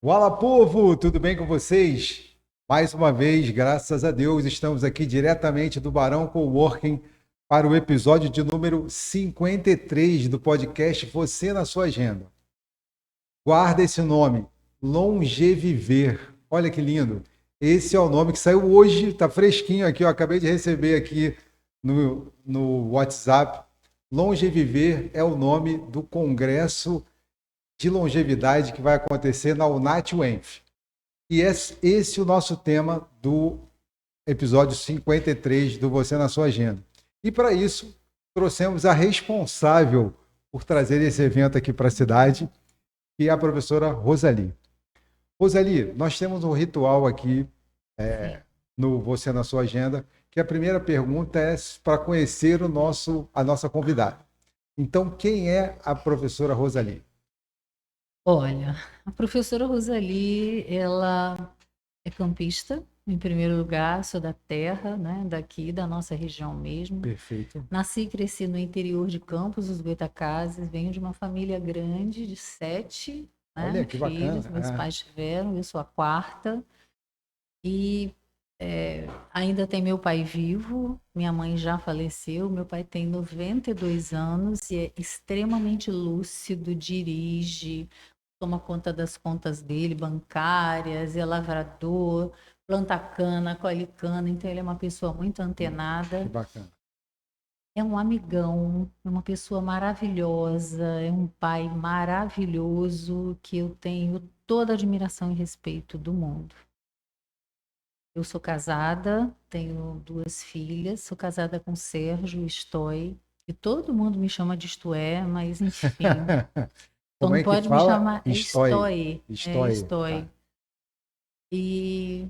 Fala, povo! Tudo bem com vocês? Mais uma vez, graças a Deus, estamos aqui diretamente do Barão Coworking para o episódio de número 53 do podcast Você na Sua Agenda. Guarda esse nome, Longeviver. Olha que lindo. Esse é o nome que saiu hoje, está fresquinho aqui, eu acabei de receber aqui no WhatsApp. Longeviver é o nome do congresso de longevidade que vai acontecer na UNAT-UENF. E é esse o nosso tema do episódio 53 do Você na Sua Agenda. E para isso, trouxemos a responsável por trazer esse evento aqui para a cidade, que é a professora Rosali. Rosali, nós temos um ritual aqui no Você na Sua Agenda, que a primeira pergunta é para conhecer a nossa convidada. Então, quem é a professora Rosali? Olha, a professora Rosali, ela é campista, em primeiro lugar, sou da terra, né, daqui, da nossa região mesmo. Perfeito. Nasci e cresci no interior de Campos dos Goytacazes, venho de uma família grande, de 7, Olha né, que filhos, bacana. meus pais tiveram, eu sou a quarta, e ainda tem meu pai vivo, minha mãe já faleceu, meu pai tem 92 anos e é extremamente lúcido, dirige, toma conta das contas dele, bancárias, é lavrador, planta cana, colhe cana, então ele é uma pessoa muito Que antenada, bacana. é um amigão, é uma pessoa maravilhosa, é um pai maravilhoso que eu tenho toda a admiração e respeito do mundo. Eu sou casada, tenho duas filhas, sou casada com Sérgio Stoy, e todo mundo me chama de Stoé, mas enfim, só Como não é que pode me fala? chamar, é Estoy. Stoy, é Estoy. Tá. Stoy. E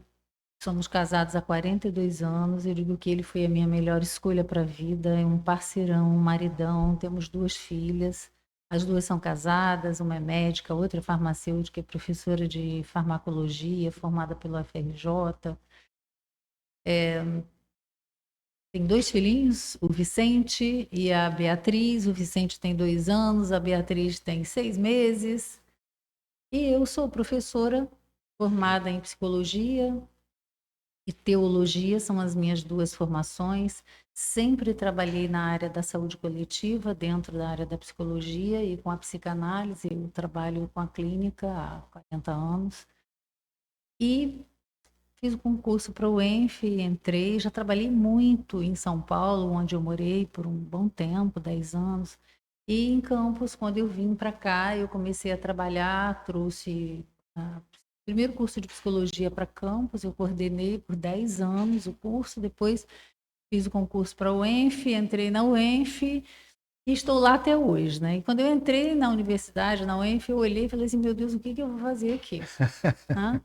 somos casados há 42 anos. Eu digo que ele foi a minha melhor escolha para a vida. É um parceirão, um maridão. Temos duas filhas. As duas são casadas, uma é médica, outra é farmacêutica, é professora de farmacologia, formada pelo FRJ. Tem dois filhinhos, o Vicente e a Beatriz. O Vicente tem 2 anos, a Beatriz tem 6 meses. E eu sou professora formada em psicologia, e teologia são as minhas duas formações. Sempre trabalhei na área da saúde coletiva, dentro da área da psicologia e com a psicanálise. Eu trabalho com a clínica há 40 anos. E fiz o concurso para o ENF, entrei, já trabalhei muito em São Paulo, onde eu morei por um bom tempo, 10 anos. E em Campos, quando eu vim para cá, eu comecei a trabalhar, trouxe o primeiro curso de psicologia para Campos, eu coordenei por 10 anos o curso, depois fiz o concurso para o UENF, entrei na UENF e estou lá até hoje, né? E quando eu entrei na universidade, na UENF, eu olhei e falei assim, meu Deus, o que que eu vou fazer aqui? Hã?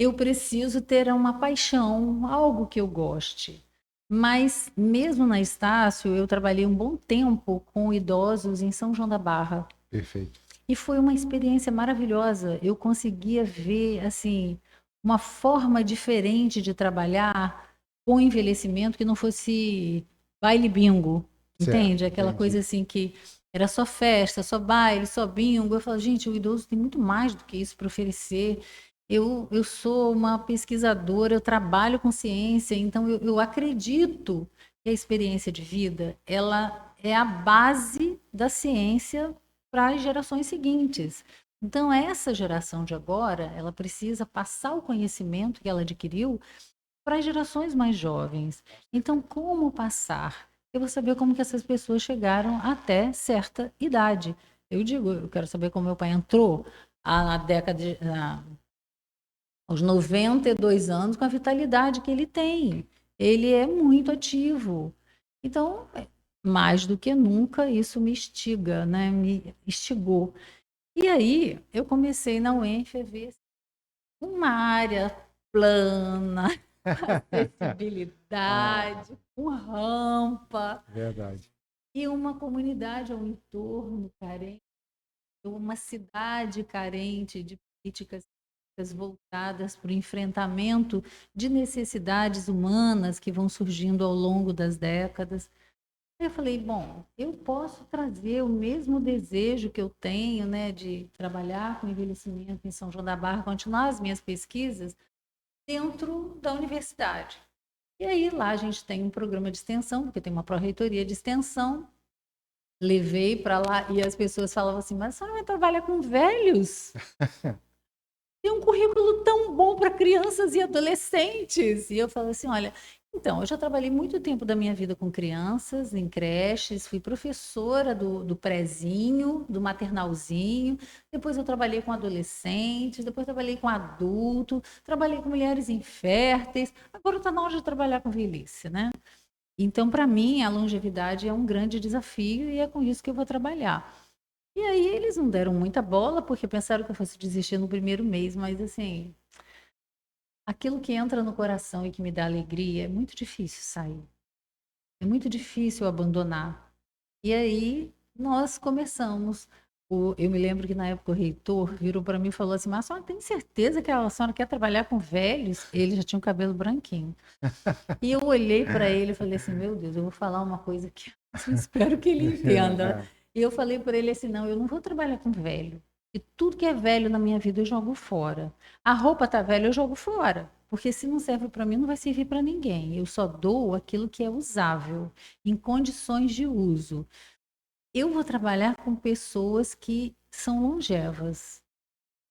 Eu preciso ter uma paixão, algo que eu goste. Mas, mesmo na Estácio, eu trabalhei um bom tempo com idosos em São João da Barra. Perfeito. E foi uma experiência maravilhosa. Eu conseguia ver, assim, uma forma diferente de trabalhar com o envelhecimento que não fosse baile bingo, Certo, entende? Aquela coisa entendi. assim que era só festa, só baile, só bingo. Eu falo, gente, o idoso tem muito mais do que isso para oferecer. Eu sou uma pesquisadora, eu trabalho com ciência, então eu acredito que a experiência de vida, ela é a base da ciência para as gerações seguintes. Então, essa geração de agora, ela precisa passar o conhecimento que ela adquiriu para as gerações mais jovens. Então, como passar? Eu vou saber como que essas pessoas chegaram até certa idade. Eu digo, eu quero saber como meu pai entrou na década aos 92 anos com a vitalidade que ele tem. Ele é muito ativo. Então, mais do que nunca, isso me instiga, né? Me instigou. E aí, eu comecei na UENF a ver uma área plana, Ah, acessibilidade, com rampa, verdade. e uma comunidade ao entorno carente, uma cidade carente de políticas voltadas para o enfrentamento de necessidades humanas que vão surgindo ao longo das décadas. Aí eu falei, bom, eu posso trazer o mesmo desejo que eu tenho, né, de trabalhar com envelhecimento em São João da Barra, continuar as minhas pesquisas dentro da universidade. E aí lá a gente tem um programa de extensão, porque tem uma pró-reitoria de extensão. Levei para lá e as pessoas falavam assim, mas a senhora vai trabalhar com velhos? Tem um currículo tão bom para crianças e adolescentes. E eu falo assim, olha, então, eu já trabalhei muito tempo da minha vida com crianças, em creches, fui professora do prézinho, do maternalzinho, depois eu trabalhei com adolescentes, depois trabalhei com adulto, trabalhei com mulheres inférteis, agora está na hora de trabalhar com velhice, né? Então, para mim, a longevidade é um grande desafio e é com isso que eu vou trabalhar. E aí eles não deram muita bola, porque pensaram que eu fosse desistir no primeiro mês, mas assim, aquilo que entra no coração e que me dá alegria é muito difícil sair. É muito difícil abandonar. E aí nós começamos. Eu me lembro que na época o reitor virou para mim e falou assim: mas a senhora tem certeza que a senhora quer trabalhar com velhos? Ele já tinha um cabelo branquinho. E eu olhei para ele e falei assim: meu Deus, eu vou falar uma coisa que eu espero que ele entenda. E eu falei para ele assim: não, eu não vou trabalhar com velho. E tudo que é velho na minha vida eu jogo fora. A roupa tá velha, eu jogo fora. Porque se não serve para mim, não vai servir para ninguém. Eu só dou aquilo que é usável, em condições de uso. Eu vou trabalhar com pessoas que são longevas.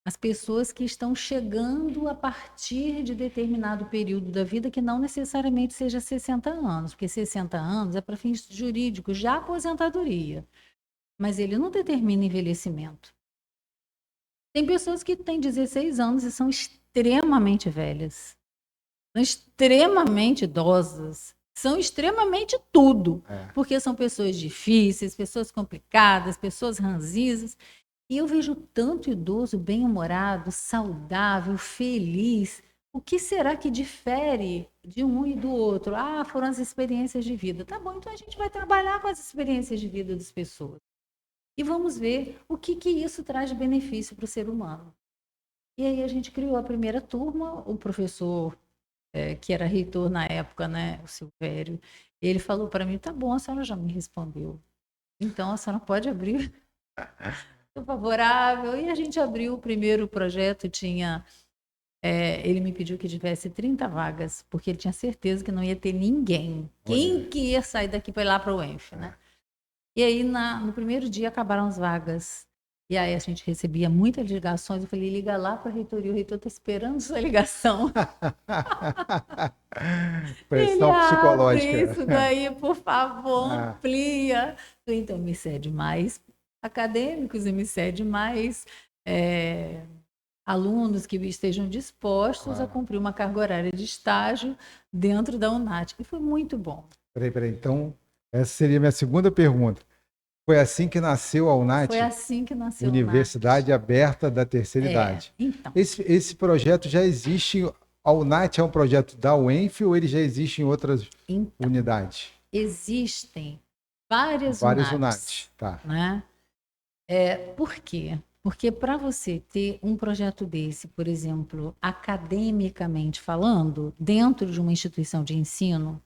As pessoas que estão chegando a partir de determinado período da vida, que não necessariamente seja 60 anos, porque 60 anos é para fins jurídicos, já aposentadoria, mas ele não determina envelhecimento. Tem pessoas que têm 16 anos e são extremamente velhas, são extremamente idosas, são extremamente tudo, porque são pessoas difíceis, pessoas complicadas, pessoas ranzinzas. E eu vejo tanto idoso bem-humorado, saudável, feliz. O que será que difere de um e do outro? Ah, foram as experiências de vida. Tá bom, então a gente vai trabalhar com as experiências de vida das pessoas. E vamos ver o que, que isso traz de benefício para o ser humano. E aí a gente criou a primeira turma, o professor, que era reitor na época, né, o Silvério, ele falou para mim, tá bom, a senhora já me respondeu. Então a senhora pode abrir favorável. E a gente abriu o primeiro projeto, ele me pediu que tivesse 30 vagas, porque ele tinha certeza que não ia ter ninguém. Quem que ia sair daqui para ir lá para o ENF, né? E aí, no primeiro dia, acabaram as vagas. E aí a gente recebia muitas ligações. Eu falei, liga lá para a reitoria, o reitor está esperando sua ligação. Ele Pressão abre psicológica. isso daí, por favor, amplia. Então, me cede mais acadêmicos e me cede mais alunos que estejam dispostos a cumprir uma carga horária de estágio dentro da UNAT. E foi muito bom. Peraí. Então, essa seria a minha segunda pergunta. Foi assim que nasceu a UNAT? Foi assim que nasceu a Universidade UNAT. Aberta da Terceira Idade. Então. Esse projeto já existe. A UNAT é um projeto da UENF ou ele já existe em outras unidades? Existem várias UNATs. Tá. Né? Por quê? Porque para você ter um projeto desse, por exemplo, academicamente falando, dentro de uma instituição de ensino,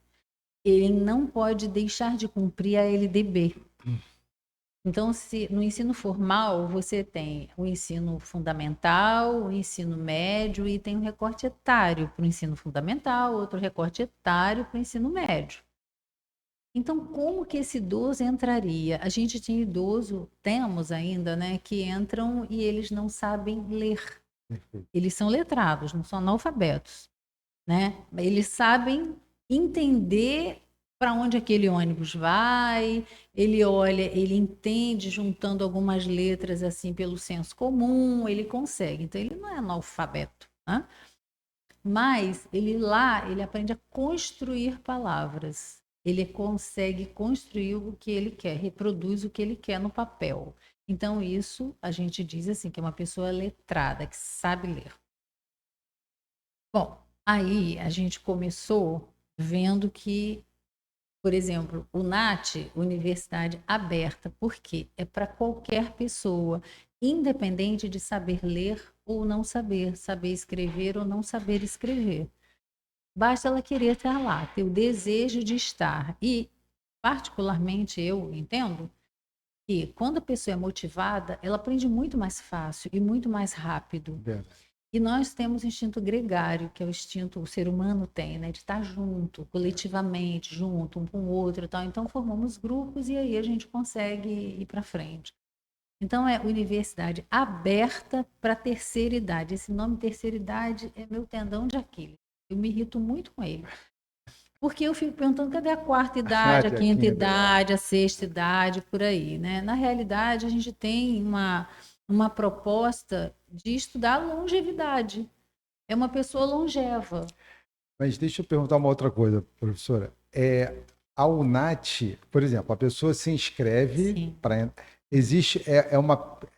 ele não pode deixar de cumprir a LDB. Então, se no ensino formal você tem o ensino fundamental, o ensino médio e tem um recorte etário para o ensino fundamental, outro recorte etário para o ensino médio. Então, como que esse idoso entraria? A gente tinha idoso, temos ainda, né, que entram e eles não sabem ler. Eles são letrados, não são analfabetos, né? Eles sabem entender para onde aquele ônibus vai, ele olha, ele entende juntando algumas letras assim pelo senso comum, ele consegue. Então, ele não é analfabeto, né? Mas ele aprende a construir palavras. Ele consegue construir o que ele quer, reproduz o que ele quer no papel. Então, isso a gente diz assim, que é uma pessoa letrada, que sabe ler. Bom, aí a gente começou vendo que, por exemplo, o NAT, Universidade Aberta, por quê? É para qualquer pessoa, independente de saber ler ou não saber, saber escrever ou não saber escrever. Basta ela querer estar lá, ter o desejo de estar. E particularmente eu entendo que quando a pessoa é motivada, ela aprende muito mais fácil e muito mais rápido. Verdade. E nós temos o instinto gregário, que é o instinto o ser humano tem, né, de estar junto, coletivamente, junto, um com o outro e tal. Então formamos grupos e aí a gente consegue ir para frente. Então é universidade aberta para terceira idade. Esse nome terceira idade é meu tendão de Aquiles. Eu me irrito muito com ele. Porque eu fico perguntando, cadê a quarta idade, a Tem a quinta quinta, idade, a sexta idade, por aí, né? Na realidade, a gente tem uma proposta de estudar longevidade. É uma pessoa longeva. Mas deixa eu perguntar uma outra coisa, professora. A UNAT, por exemplo, a pessoa se inscreve Sim, para. Existe,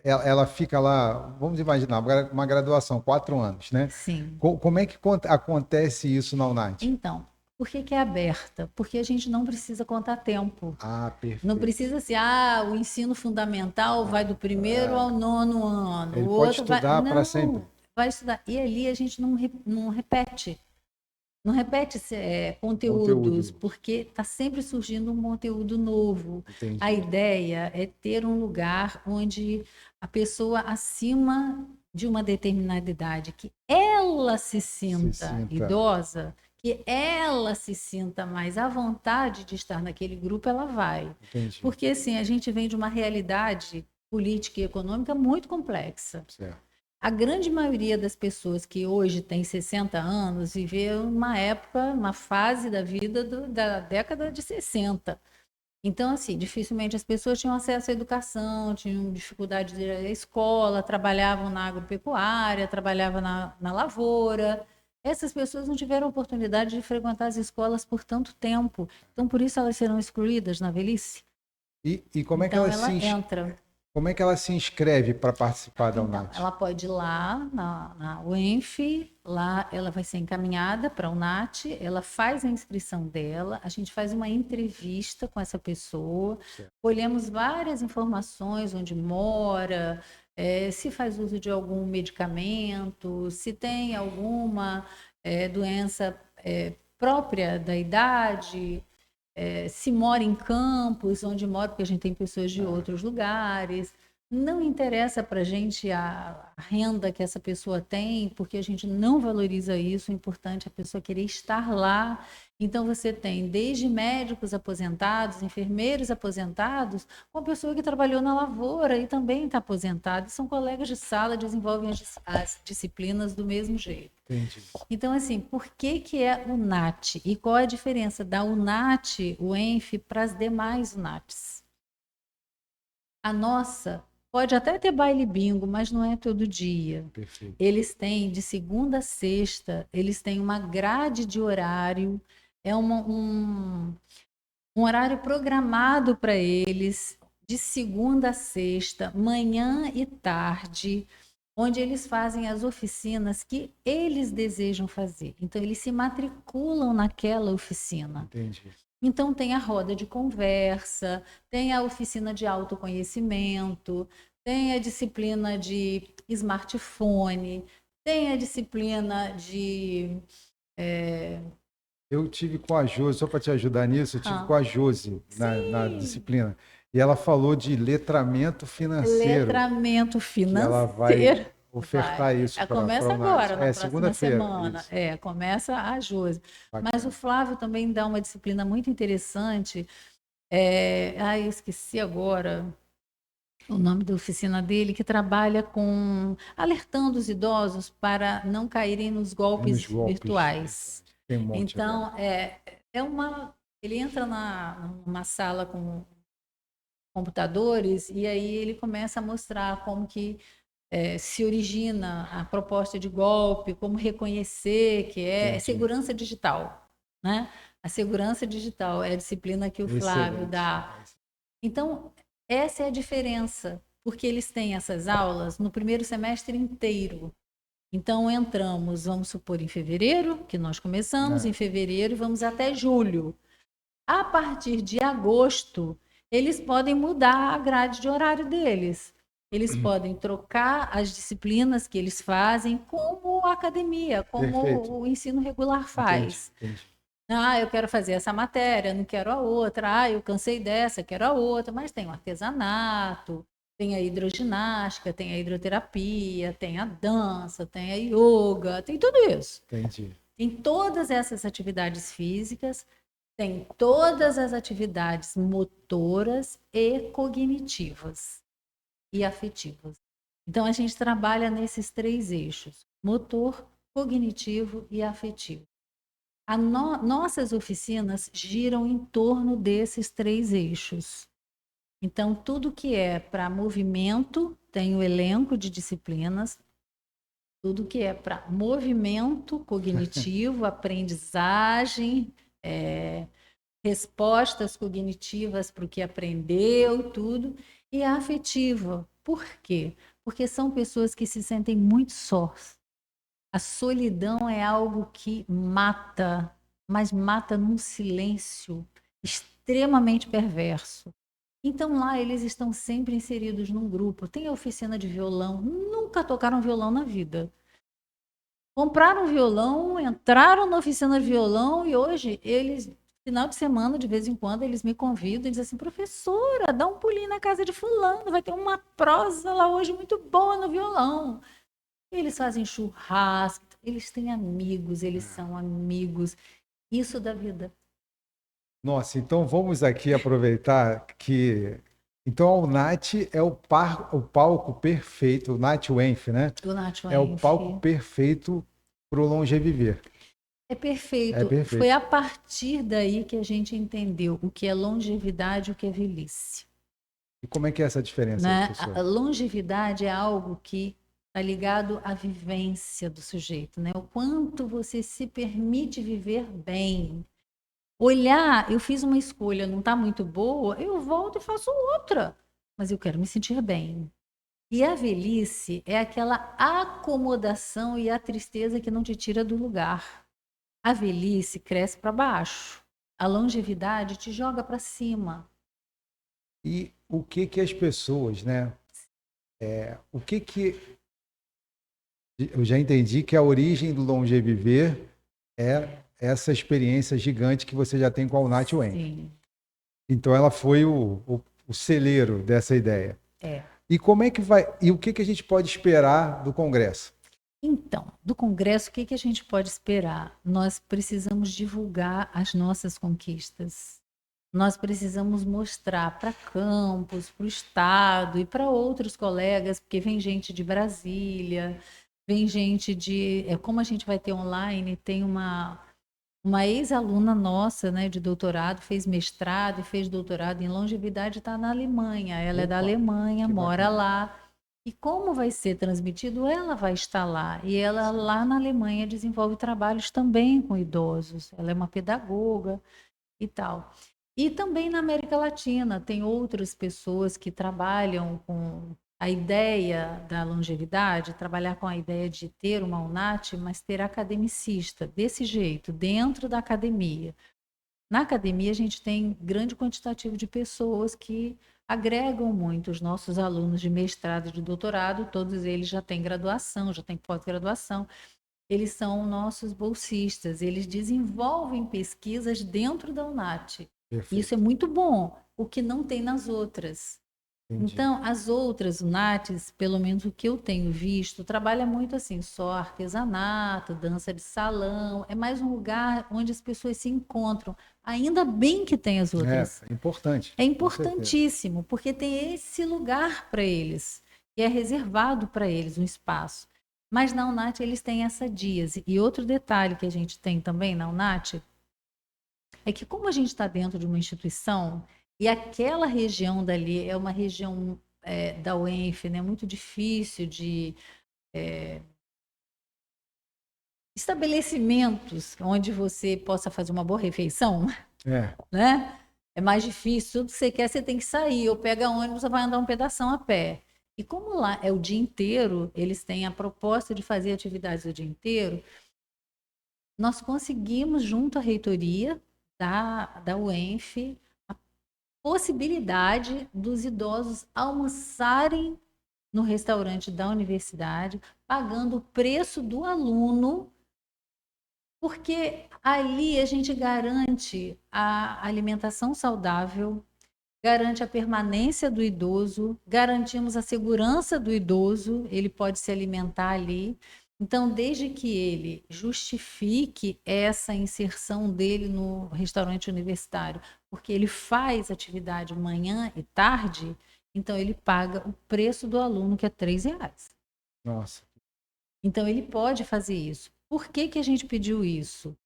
ela fica lá, vamos imaginar, uma graduação, 4 anos, né? sim. Como é que acontece isso na UNAT? Então, por que que é aberta? Porque a gente não precisa contar tempo. Ah, Não perfeito. precisa ser, o ensino fundamental vai do primeiro ao nono ano, o Ele pode outro vai. estudar para sempre. Não, vai estudar. E ali a gente não repete. Não repete conteúdos, Conteúdo. porque está sempre surgindo um conteúdo novo. A Entendi. ideia é ter um lugar onde a pessoa acima de uma determinada idade, que ela se Se sinta sinta. idosa, que ela se sinta mais à vontade de estar naquele grupo, ela vai. Entendi. Porque assim, a gente vem de uma realidade política e econômica muito complexa. Certo. A grande maioria das pessoas que hoje tem 60 anos viveu uma época, uma fase da vida da década de 60. Então, assim, dificilmente as pessoas tinham acesso à educação, tinham dificuldade de ir à escola, trabalhavam na agropecuária, trabalhavam na lavoura. Essas pessoas não tiveram oportunidade de frequentar as escolas por tanto tempo. Então, por isso elas serão excluídas na velhice. E como é que Então, ela ela entra. como é que ela se inscreve para participar da Então, UNAT? ela pode ir lá na UENF, lá ela vai ser encaminhada para a UNAT, ela faz a inscrição dela, a gente faz uma entrevista com essa pessoa, Certo. colhemos várias informações, onde mora, se faz uso de algum medicamento, se tem alguma doença própria da idade, se mora em campos, onde mora, porque a gente tem pessoas de outros lugares. Não interessa para a gente a renda que essa pessoa tem, porque a gente não valoriza isso. O importante é a pessoa querer estar lá. Então, você tem desde médicos aposentados, enfermeiros aposentados, uma pessoa que trabalhou na lavoura e também está aposentada. São colegas de sala, desenvolvem as disciplinas do mesmo jeito. Entendi. Então, assim, por que que é o NAT? E qual a diferença da UNAT, o ENF, para as demais UNATs? A nossa pode até ter baile bingo, mas não é todo dia. Perfeito. Eles têm de segunda a sexta, eles têm uma grade de horário, é um horário programado para eles, de segunda a sexta, manhã e tarde, onde eles fazem as oficinas que eles desejam fazer. Então, eles se matriculam naquela oficina. Entendi. Então, tem a roda de conversa, tem a oficina de autoconhecimento, tem a disciplina de smartphone, tem a disciplina de. Eu tive com a Josi, só para te ajudar nisso, eu tive com a Josi na Sim, disciplina. E ela falou de letramento financeiro, letramento que ela vai financeiro. ofertar Vai. isso para Começa a UNAT. agora, na próxima Segunda-feira. semana. Isso. Começa a Josi. Mas Bacana. o Flávio também dá uma disciplina muito interessante. Eu esqueci agora o nome da oficina dele, que trabalha com alertando os idosos para não caírem nos golpes Nos golpes. virtuais. Tem um monte Então, agora. ele entra numa sala com computadores e aí ele começa a mostrar como que se origina a proposta de golpe, como reconhecer que é Entendi. segurança digital, né? A segurança digital é a disciplina que o Flávio Excelente. dá. Então, essa é a diferença, porque eles têm essas aulas no primeiro semestre inteiro. Então, entramos, vamos supor, em fevereiro, que nós começamos, em fevereiro, e vamos até julho. A partir de agosto, eles podem mudar a grade de horário deles. Eles podem trocar as disciplinas que eles fazem, como a academia, como Perfeito. o ensino regular faz. Entendi. Ah, eu quero fazer essa matéria, não quero a outra. Ah, eu cansei dessa, quero a outra. Mas tem o artesanato, tem a hidroginástica, tem a hidroterapia, tem a dança, tem a yoga, tem tudo isso. Entendi. Tem todas essas atividades físicas, tem todas as atividades motoras e cognitivas e afetivas. Então, a gente trabalha nesses três eixos: motor, cognitivo e afetivo. Nossas oficinas giram em torno desses três eixos. Então, tudo que é para movimento tem o elenco de disciplinas, tudo que é para movimento cognitivo, aprendizagem, respostas cognitivas para o que aprendeu, tudo, e a afetiva. Por quê? Porque são pessoas que se sentem muito sós. A solidão é algo que mata, mas mata num silêncio extremamente perverso. Então lá eles estão sempre inseridos num grupo. Tem a oficina de violão, nunca tocaram violão na vida. Compraram violão, entraram na oficina de violão e hoje eles, final de semana, de vez em quando, eles me convidam e dizem assim: professora, dá um pulinho na casa de fulano, vai ter uma prosa lá hoje muito boa no violão. Eles fazem churrasco, eles têm amigos, eles são amigos. Isso da vida. Nossa, então vamos aqui aproveitar que. Então a UNAT é o palco perfeito, o Nat Wenf, né? O Nath É o palco Wenf perfeito para o Longeviver. é É perfeito. Foi perfeito. a partir daí que a gente entendeu o que é longevidade e o que é velhice. E como é que é essa diferença aí, Né? A professor? longevidade é algo que está ligado à vivência do sujeito, né? O quanto você se permite viver bem. Olhar, eu fiz uma escolha, não está muito boa, eu volto e faço outra, mas eu quero me sentir bem. E a velhice é aquela acomodação e a tristeza que não te tira do lugar. A velhice cresce para baixo. A longevidade te joga para cima. E o que que as pessoas, né? O que que eu já entendi que a origem do Longeviver é essa experiência gigante que você já tem com a Unat Wenf. Sim, Então ela foi o celeiro dessa ideia. é. E como é que vai? E o que que a gente pode esperar do Congresso? Então, do Congresso, o que que a gente pode esperar? Nós precisamos divulgar as nossas conquistas. Nós precisamos mostrar para campus, para o Estado e para outros colegas, porque vem gente de Brasília, vem gente de. Como a gente vai ter online, tem uma ex-aluna nossa, né, de doutorado, fez mestrado e fez doutorado em longevidade, está na Alemanha. Ela é da Opa, Alemanha, que mora bacana. lá. E como vai ser transmitido, ela vai estar lá. E ela, Sim. lá na Alemanha, desenvolve trabalhos também com idosos. Ela é uma pedagoga e tal. E também na América Latina, tem outras pessoas que trabalham com a ideia da longevidade, trabalhar com a ideia de ter uma UNAT, mas ter academicista, desse jeito, dentro da academia. Na academia, a gente tem grande quantitativo de pessoas que agregam muito. Os nossos alunos de mestrado e de doutorado, todos eles já têm graduação, já têm pós-graduação. Eles são nossos bolsistas, eles desenvolvem pesquisas dentro da UNAT. Isso é Perfeito. muito bom, o que não tem nas outras. Entendi. Então, as outras UNATs, pelo menos o que eu tenho visto, trabalha muito assim, só artesanato, dança de salão, é mais um lugar onde as pessoas se encontram. Ainda bem que tem as outras. É importante, É com certeza. importantíssimo, porque tem esse lugar para eles, que é reservado para eles, um espaço. Mas na UNAT eles têm essa díase. E outro detalhe que a gente tem também na UNAT é que como a gente está dentro de uma instituição e aquela região dali é uma região da UENF, né, muito difícil de estabelecimentos onde você possa fazer uma boa refeição, É, né? É mais difícil, tudo que você quer, você tem que sair, ou pega ônibus, ou vai andar um pedação a pé. E como lá é o dia inteiro, eles têm a proposta de fazer atividades o dia inteiro, nós conseguimos, junto à reitoria da UENF, a possibilidade dos idosos almoçarem no restaurante da universidade, pagando o preço do aluno Porque ali a gente garante a alimentação saudável, garante a permanência do idoso, garantimos a segurança do idoso, ele pode se alimentar ali. Então, desde que ele justifique essa inserção dele no restaurante universitário, porque ele faz atividade manhã e tarde, então ele paga o preço do aluno, que é R$ 3. Nossa. Então, ele pode fazer isso. Por que que a gente pediu isso?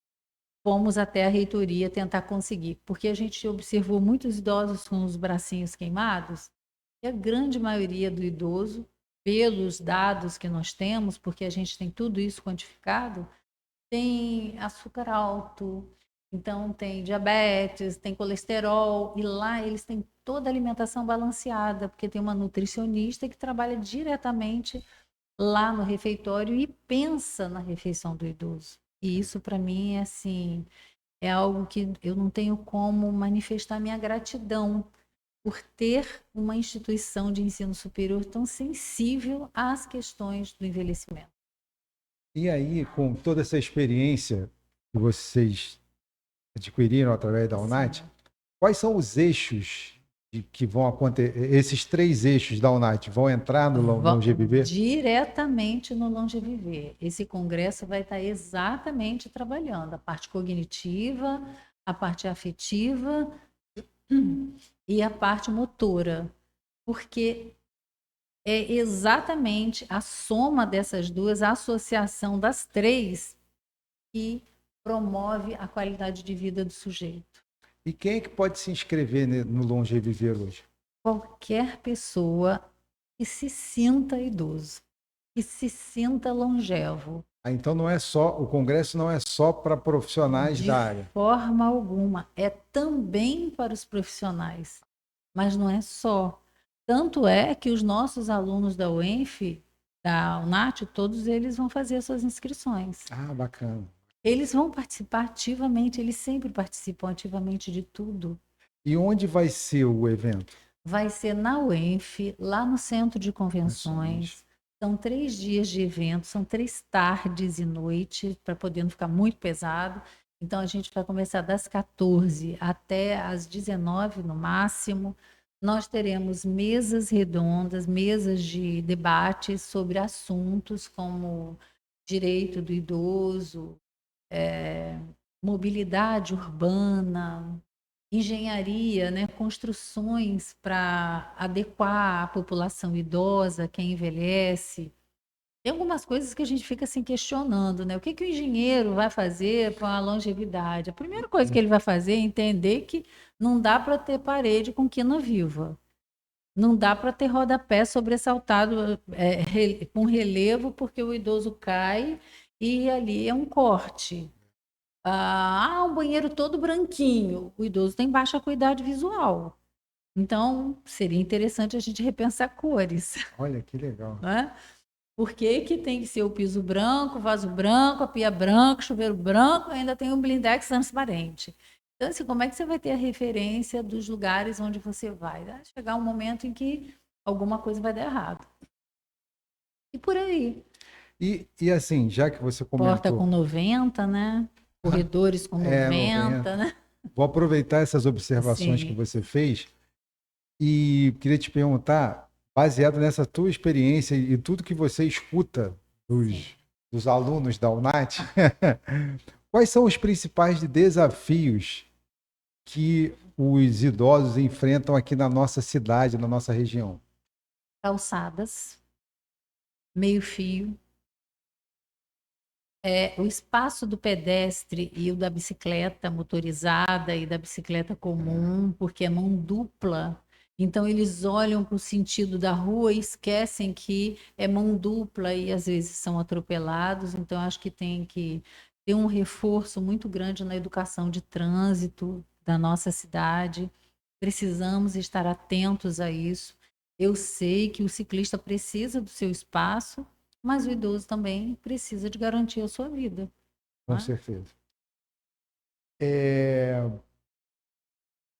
Fomos até a reitoria tentar conseguir, porque a gente observou muitos idosos com os bracinhos queimados, e a grande maioria do idoso, pelos dados que nós temos, porque a gente tem tudo isso quantificado, tem açúcar alto, então tem diabetes, tem colesterol, e lá eles têm toda a alimentação balanceada, porque tem uma nutricionista que trabalha diretamente lá no refeitório e pensa na refeição do idoso. E isso para mim é assim, é algo que eu não tenho como manifestar minha gratidão por ter uma instituição de ensino superior tão sensível às questões do envelhecimento. E aí, com toda essa experiência que vocês adquiriram através da UNAT, Sim. quais são os eixos que vão acontecer? Esses 3 eixos da UNAT vão entrar no Longeviver? Diretamente no Longeviver. Esse congresso vai estar exatamente trabalhando a parte cognitiva, a parte afetiva e a parte motora, porque é exatamente a soma dessas duas, a associação das três, que promove a qualidade de vida do sujeito. E quem é que pode se inscrever no Longeviver hoje? Qualquer pessoa que se sinta idoso, que se sinta longevo. Ah, então não é só, o congresso não é só para profissionais De da área. forma alguma, é também para os profissionais, mas não é só. Tanto é que os nossos alunos da UENF, da UNAT, todos eles vão fazer as suas inscrições. Ah, bacana. Eles vão participar ativamente, eles sempre participam ativamente de tudo. E onde vai ser o evento? Vai ser na UENF, lá no Centro de Convenções. São 3 dias de evento, são 3 tardes e noites, para poder não ficar muito pesado. Então, a gente vai começar das 14 até às 19 no máximo. Nós teremos mesas redondas, mesas de debate sobre assuntos como direito do idoso, mobilidade urbana, engenharia, né, construções para adequar a população idosa, quem envelhece. Tem algumas coisas que a gente fica assim questionando, né? O que que o engenheiro vai fazer com a longevidade? A primeira coisa que ele vai fazer é entender que não dá para ter parede com quina viva. Não dá para ter rodapé sobressaltado com relevo, porque o idoso cai e ali é um corte. Um banheiro todo branquinho. O idoso tem baixa acuidade visual. Então, seria interessante a gente repensar cores, Olha que legal. né? Por que que tem que ser o piso branco, vaso branco, a pia branca, chuveiro branco, ainda tem um blindex transparente? Então, assim, como é que você vai ter a referência dos lugares onde você vai? Vai chegar um momento em que alguma coisa vai dar errado. E por aí. E assim, já que você Porta com comentou, 90, né? Corredores com 90, né? vou aproveitar essas observações que Sim. você fez e queria te perguntar, baseado nessa tua experiência e tudo que você escuta dos alunos da UNAT, quais são os principais desafios que os idosos enfrentam aqui na nossa cidade, na nossa região? Calçadas, meio-fio, o espaço do pedestre e o da bicicleta motorizada e da bicicleta comum, porque é mão dupla. Então, eles olham para o sentido da rua e esquecem que é mão dupla e às vezes são atropelados. Então, acho que tem que ter um reforço muito grande na educação de trânsito da nossa cidade. Precisamos estar atentos a isso. Eu sei que o ciclista precisa do seu espaço, mas o idoso também precisa de garantir a sua vida. Com Não é? certeza.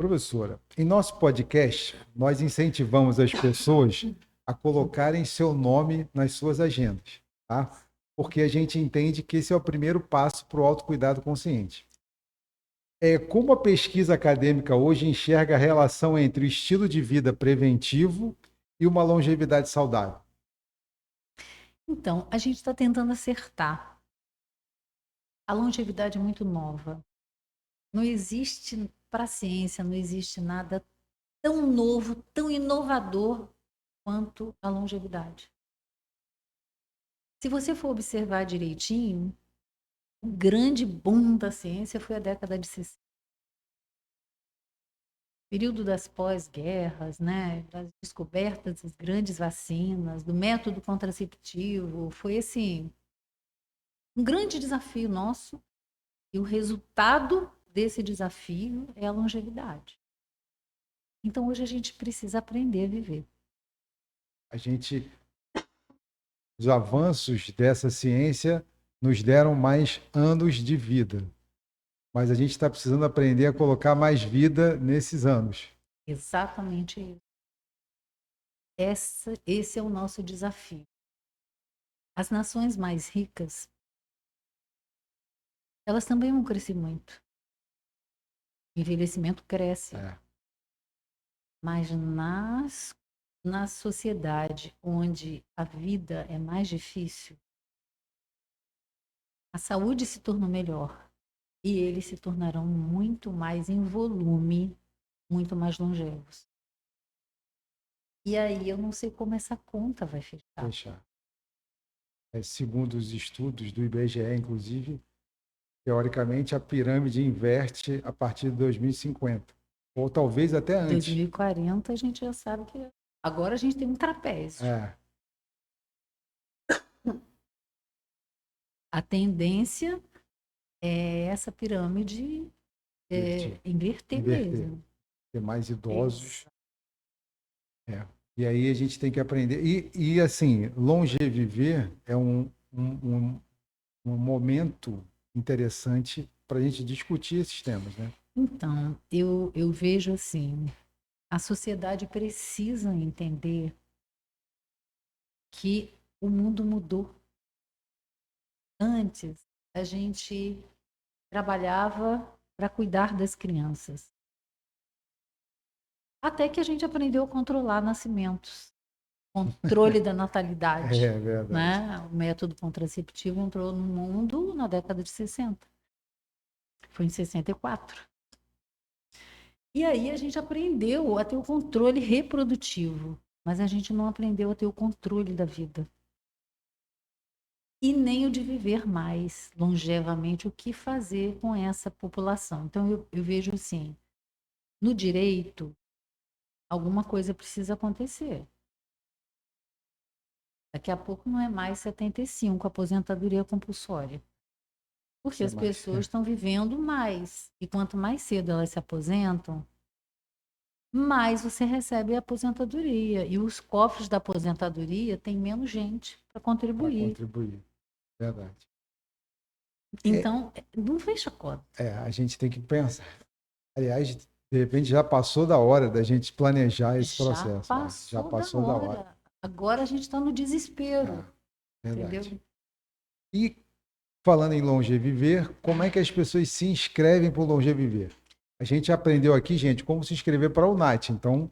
Professora, em nosso podcast, nós incentivamos as pessoas a colocarem seu nome nas suas agendas, tá? porque a gente entende que esse é o primeiro passo para o autocuidado consciente. Como a pesquisa acadêmica hoje enxerga a relação entre o estilo de vida preventivo e uma longevidade saudável? Então, a gente está tentando acertar. A longevidade é muito nova. Não existe, para a ciência, não existe nada tão novo, tão inovador quanto a longevidade. Se você for observar direitinho, o grande boom da ciência foi a década de 60. Período das pós-guerras, né, das descobertas das grandes vacinas, do método contraceptivo, foi assim, um grande desafio nosso, e o resultado desse desafio é a longevidade. Então hoje a gente precisa aprender a viver. Os avanços dessa ciência nos deram mais anos de vida, mas a gente está precisando aprender a colocar mais vida nesses anos. Exatamente isso. Esse é o nosso desafio. As nações mais ricas, elas também vão crescer muito. O envelhecimento cresce. Mas na sociedade onde a vida é mais difícil, a saúde se tornou melhor e eles se tornarão muito mais em volume, muito mais longevos. E aí eu não sei como essa conta vai fechar. Segundo os estudos do IBGE, inclusive, teoricamente a pirâmide inverte a partir de 2050, ou talvez até antes. 2040 a gente já sabe que agora a gente tem um trapézio. A tendência é essa pirâmide inverter mesmo. Ter mais idosos. E aí a gente tem que aprender. E assim, longeviver é um momento interessante para a gente discutir esses temas, né? Então, eu vejo assim, a sociedade precisa entender que o mundo mudou. Antes, a gente trabalhava para cuidar das crianças. Até que a gente aprendeu a controlar nascimentos. Controle da natalidade. É verdade. Né? O método contraceptivo entrou no mundo na década de 60. Foi em 64. E aí a gente aprendeu a ter o controle reprodutivo, mas a gente não aprendeu a ter o controle da vida. E nem o de viver mais longevamente, o que fazer com essa população. Então eu vejo assim, no direito, alguma coisa precisa acontecer. Daqui a pouco não é mais 75, aposentadoria compulsória. Porque as pessoas estão vivendo mais. E quanto mais cedo elas se aposentam, mais você recebe a aposentadoria. E os cofres da aposentadoria têm menos gente para contribuir. Verdade. Então, não fecha a conta. A gente tem que pensar. Aliás, de repente já passou da hora da gente planejar esse processo. Já passou da hora. Agora a gente está no desespero. Entendeu? E falando em longeviver, como é que as pessoas se inscrevem para o longeviver? A gente aprendeu aqui, gente, como se inscrever para o NAT. Então,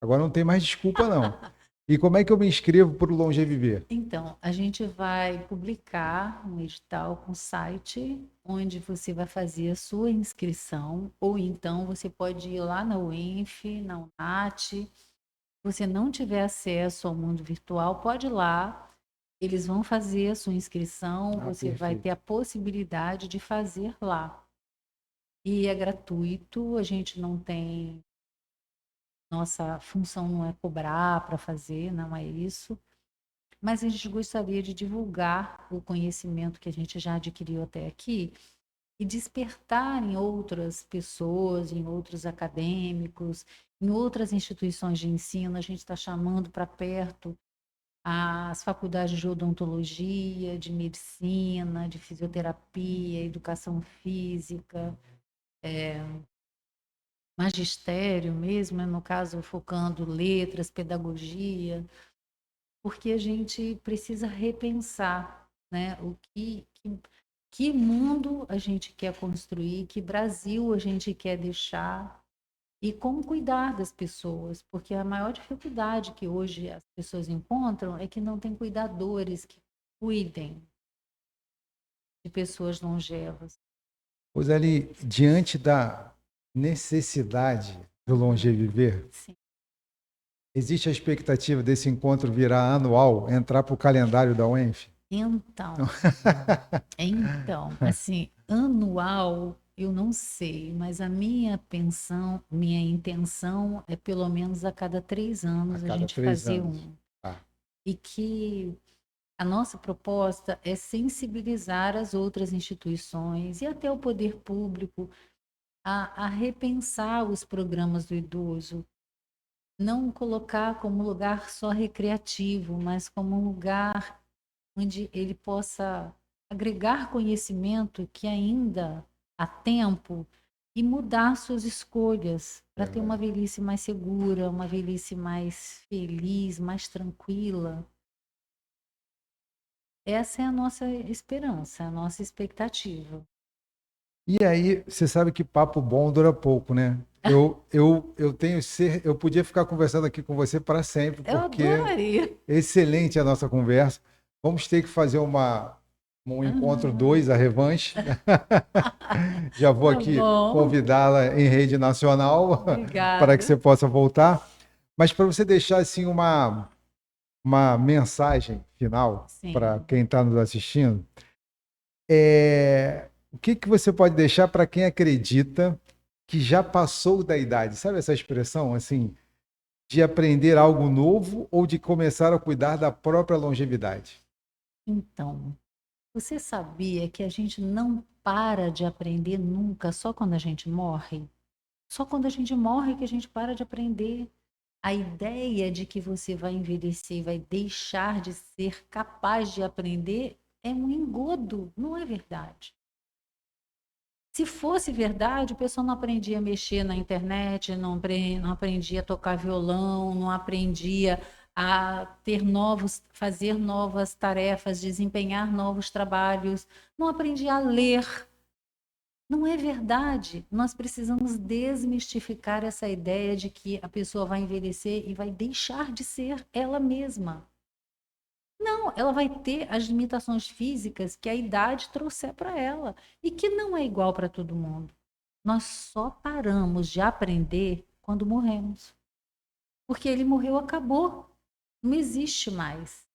agora não tem mais desculpa, não. E como é que eu me inscrevo para o longeviver? Então, a gente vai publicar um edital com site onde você vai fazer a sua inscrição, ou então você pode ir lá na UENF, na UNAT. Se você não tiver acesso ao mundo virtual, pode ir lá. Eles vão fazer a sua inscrição, você vai ter a possibilidade de fazer lá. E é gratuito, a gente não tem... Nossa função não é cobrar para fazer, não é isso. Mas a gente gostaria de divulgar o conhecimento que a gente já adquiriu até aqui e despertar em outras pessoas, em outros acadêmicos, em outras instituições de ensino. A gente está chamando para perto as faculdades de odontologia, de medicina, de fisioterapia, educação física, magistério mesmo, no caso focando letras, pedagogia, porque a gente precisa repensar né? Que mundo a gente quer construir, que Brasil a gente quer deixar e como cuidar das pessoas, porque a maior dificuldade que hoje as pessoas encontram é que não tem cuidadores que cuidem de pessoas longevas. Roseli, diante da necessidade do longeviver, Sim. existe a expectativa desse encontro virar anual, entrar para o calendário da UENF? Então, assim, anual, eu não sei, mas a minha intenção é pelo menos a cada 3 anos A a cada gente três fazer anos. um. Ah, E que a nossa proposta é sensibilizar as outras instituições e até o poder público a repensar os programas do idoso, não colocar como lugar só recreativo, mas como um lugar onde ele possa agregar conhecimento que ainda há tempo e mudar suas escolhas para ter uma verdade. velhice mais segura, uma velhice mais feliz, mais tranquila. Essa é a nossa esperança, a nossa expectativa. E aí, você sabe que papo bom dura pouco, né? Eu tenho ser, eu podia ficar conversando aqui com você para sempre, Eu porque adoraria. é excelente a nossa conversa. Vamos ter que fazer um encontro Aham. dois, a revanche. Já vou Tá aqui bom. convidá-la em rede nacional para que Obrigada. você possa voltar. Mas para você deixar assim uma mensagem final para Sim. quem está nos assistindo, o que que você pode deixar para quem acredita que já passou da idade? Sabe essa expressão assim, de aprender algo novo ou de começar a cuidar da própria longevidade? Então, você sabia que a gente não para de aprender nunca, só quando a gente morre? Só quando a gente morre que a gente para de aprender. A ideia de que você vai envelhecer e vai deixar de ser capaz de aprender é um engodo, não é verdade. Se fosse verdade, o pessoal não aprendia a mexer na internet, não aprendia a tocar violão, não aprendia a fazer novas tarefas, desempenhar novos trabalhos, não aprendia a ler. Não é verdade. Nós precisamos desmistificar essa ideia de que a pessoa vai envelhecer e vai deixar de ser ela mesma. Não, ela vai ter as limitações físicas que a idade trouxer para ela e que não é igual para todo mundo. Nós só paramos de aprender quando morremos. Porque ele morreu, acabou. Não existe mais.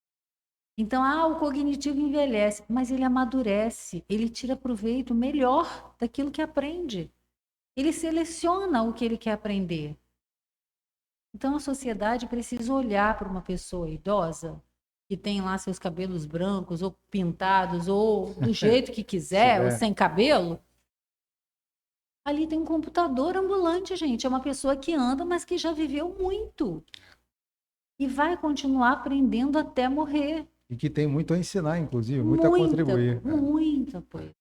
Então, o cognitivo envelhece, mas ele amadurece, ele tira proveito melhor daquilo que aprende. Ele seleciona o que ele quer aprender. Então, a sociedade precisa olhar para uma pessoa idosa que tem lá seus cabelos brancos ou pintados ou do jeito que Se quiser ou tiver. sem cabelo. Ali tem um computador ambulante, gente. É uma pessoa que anda, mas que já viveu muito e vai continuar aprendendo até morrer. E que tem muito a ensinar, inclusive, muito a Muita, contribuir. muita coisa.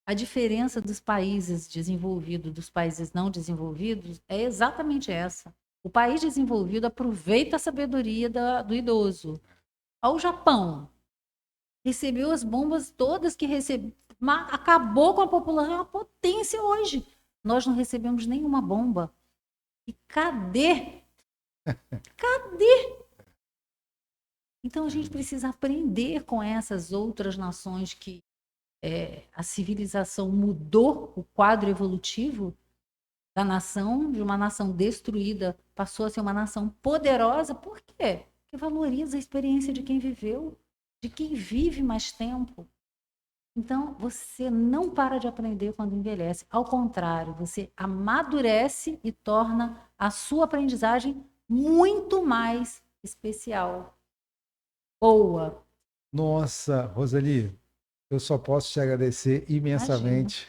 A diferença dos países desenvolvidos dos países não desenvolvidos é exatamente essa. O país desenvolvido aproveita a sabedoria do idoso. Ao Japão, recebeu as bombas todas que recebeu, acabou com a população, é uma potência hoje. Nós não recebemos nenhuma bomba. E cadê? Cadê? Então a gente precisa aprender com essas outras nações que a civilização mudou o quadro evolutivo da nação, de uma nação destruída, passou a ser uma nação poderosa. Por quê? Porque valoriza a experiência de quem viveu, de quem vive mais tempo. Então, você não para de aprender quando envelhece. Ao contrário, você amadurece e torna a sua aprendizagem muito mais especial, boa. Nossa, Roseli, eu só posso te agradecer Imagina. imensamente.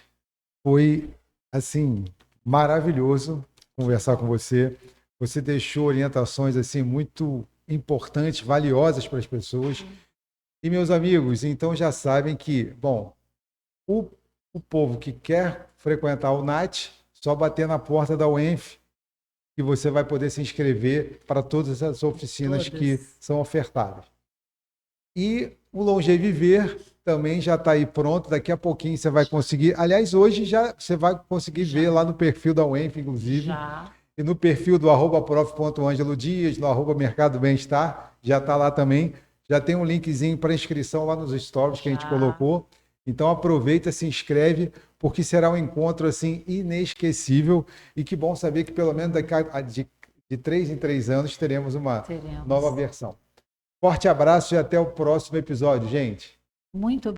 Foi, assim, maravilhoso Que conversar com bom. você. Você deixou orientações, assim, muito importantes, valiosas para as pessoas. E, meus amigos, então já sabem que, bom, o, o povo que quer frequentar o NAT, só bater na porta da UENF, que você vai poder se inscrever para todas as oficinas que Todas. são ofertadas. E o Longeviver também já está aí pronto. Daqui a pouquinho você vai conseguir. Aliás, hoje já você vai conseguir ver lá no perfil da UENF, inclusive. Já. E no perfil do @prof.angelo.dias, no @mercado bem-estar, já está lá também. Já tem um linkzinho para inscrição lá nos stories que a gente colocou. Então aproveita, se inscreve, porque será um encontro assim inesquecível. E que bom saber que pelo menos daqui de 3 em 3 anos teremos uma nova versão. Forte abraço e até o próximo episódio, gente. Muito